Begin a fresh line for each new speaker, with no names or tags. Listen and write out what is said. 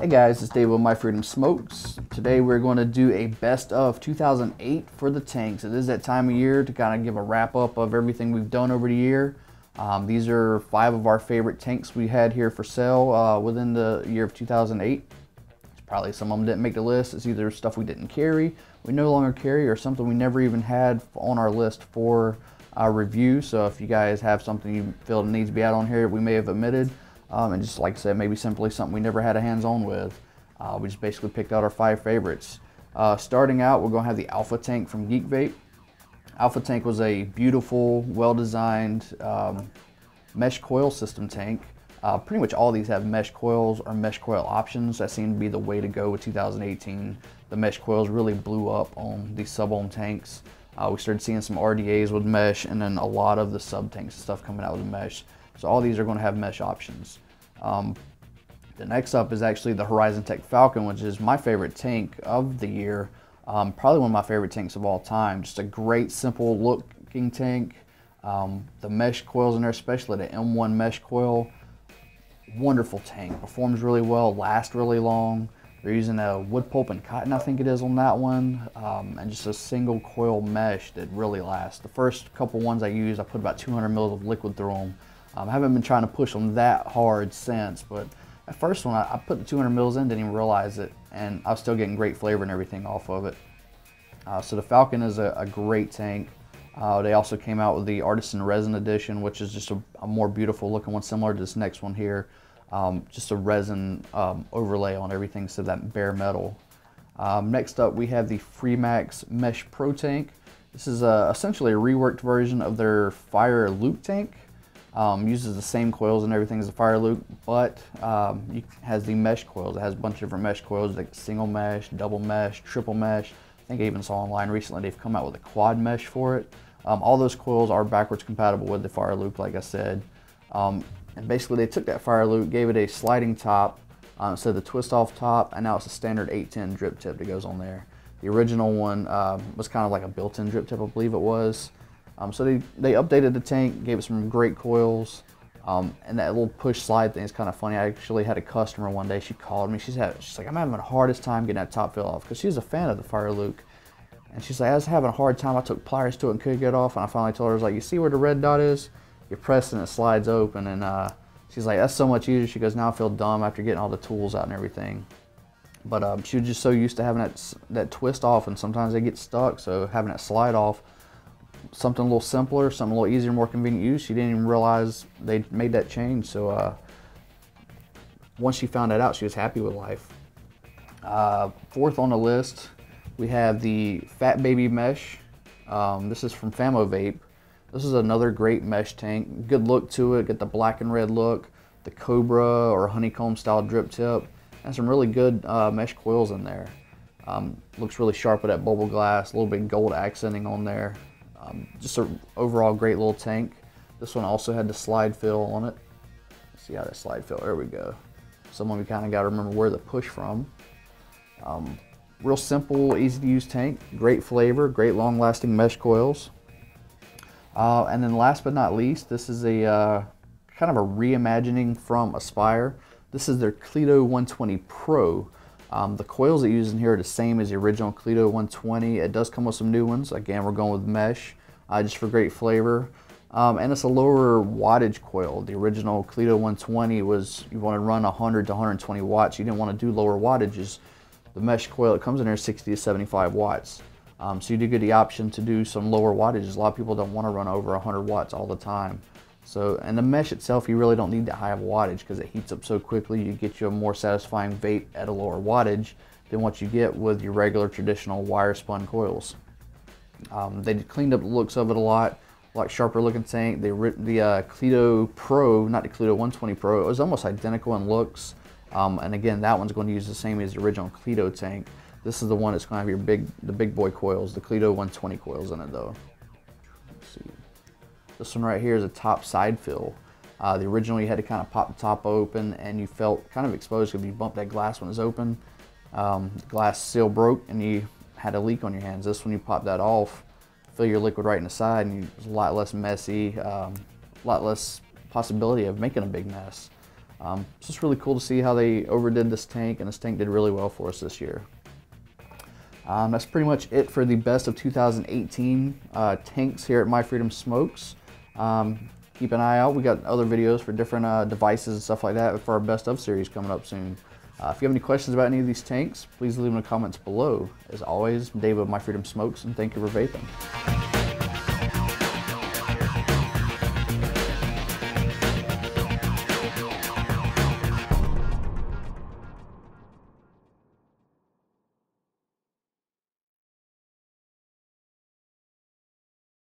Hey guys, it's Dave with My Freedom Smokes. Today we're going to do a best of 2008 for the tanks. It is that time of year to kind of give a wrap up of everything we've done over the year. These are 5 of our favorite tanks we had here for sale within the year of 2008. Probably some of them didn't make the list. It's either stuff we didn't carry, we no longer carry, or something we never even had on our list for our review. So if you guys have something you feel needs to be out on here we may have omitted, and just like I said, maybe simply something we never had a hands-on with. We just basically picked out our 5 favorites. Starting out, we're going to have the Alpha Tank from Geek Vape. Alpha Tank was a beautiful, well-designed mesh coil system tank. Pretty much all these have mesh coils or mesh coil options. That seemed to be the way to go with 2018. The mesh coils really blew up on these Subohm tanks. We started seeing some RDAs with mesh, and then a lot of the sub tanks and stuff coming out with mesh. So all these are going to have mesh options. The next up is actually the Horizon Tech Falcon, which is my favorite tank of the year. Probably one of my favorite tanks of all time. Just a great, simple looking tank. The mesh coils in there, especially the M1 mesh coil. Wonderful tank. Performs really well, lasts really long. They're using a wood pulp and cotton, I think it is, on that one. And just a single coil mesh that really lasts. The first couple ones I used, I put about 200 mils of liquid through them. I haven't been trying to push them that hard since, but that first one, I put the 200 mils in, didn't even realize it, and I was still getting great flavor and everything off of it. So the Falcon is a great tank. They also came out with the Artisan Resin Edition, which is just a more beautiful looking one, similar to this next one here. Just a resin overlay on everything instead of that bare metal. Next up, we have the Freemax Mesh Pro Tank. This is essentially a reworked version of their Fire Loop tank. Uses the same coils and everything as the Fire Loop, but has the mesh coils. It has a bunch of different mesh coils, like single mesh, double mesh, triple mesh. I think I even saw online recently they've come out with a quad mesh for it. All those coils are backwards compatible with the Fire Loop, like I said. And basically they took that Fire Loop, gave it a sliding top instead of the twist off top, and now it's a standard 810 drip tip that goes on there. The original one was kind of like a built-in drip tip, I believe it was. So they updated the tank, gave it some great coils, and that little push slide thing is kind of funny. I actually had a customer one day, she called me, she's like, I'm having the hardest time getting that top fill off, because she was a fan of the Fire Loop. And she's like, I was having a hard time, I took pliers to it and couldn't get it off, and I finally told her, I was like, you see where the red dot is? You press and it slides open, and she's like, that's so much easier. She goes, now I feel dumb after getting all the tools out and everything. But she was just so used to having that twist off, and sometimes they get stuck, so having that slide off, something a little simpler, something a little easier, more convenient use. She didn't even realize they made that change. So once she found that out, she was happy with life. Fourth on the list, we have the Fat Baby Mesh. This is from Famo Vape. This is another great mesh tank. Good look to it. Get the black and red look, the Cobra or honeycomb style drip tip, and some really good mesh coils in there. Looks really sharp with that bubble glass, a little bit gold accenting on there. Just an overall great little tank. This one also had the slide fill on it. Let's see how that slide fill, there we go. Some of you kind of got to remember where to push from. Real simple, easy to use tank, great flavor, great long lasting mesh coils. And then last but not least, this is a kind of a reimagining from Aspire. This is their Cleto 120 Pro. The coils it uses in here are the same as the original Cleto 120. It does come with some new ones. Again, we're going with mesh, just for great flavor. And it's a lower wattage coil. The original Cleto 120 was, you want to run 100 to 120 watts. You didn't want to do lower wattages. The mesh coil that comes in there is 60 to 75 watts. So you do get the option to do some lower wattages. A lot of people don't want to run over 100 watts all the time. So, and the mesh itself, you really don't need that high of wattage because it heats up so quickly. You get you a more satisfying vape at a lower wattage than what you get with your regular traditional wire spun coils. They cleaned up the looks of it a lot sharper looking tank. The Cleto Pro, not the Cleto 120 Pro, it was almost identical in looks. And again, that one's going to use the same as the original Cleto tank. This is the one that's going to have the big boy coils, the Cleto 120 coils in it though. Let's see. This one right here is a top side fill. The original you had to kind of pop the top open and you felt kind of exposed if you bumped that glass when it's open. The glass seal broke and you had a leak on your hands. This one you pop that off, fill your liquid right in the side, and it's a lot less messy, a lot less possibility of making a big mess. It's just really cool to see how they overdid this tank, and this tank did really well for us this year. That's pretty much it for the best of 2018 tanks here at My Freedom Smokes. Keep an eye out. We got other videos for different devices and stuff like that for our best of series coming up soon. If you have any questions about any of these tanks, please leave them in the comments below. As always, I'm Dave of My Freedom Smokes, and thank you for vaping.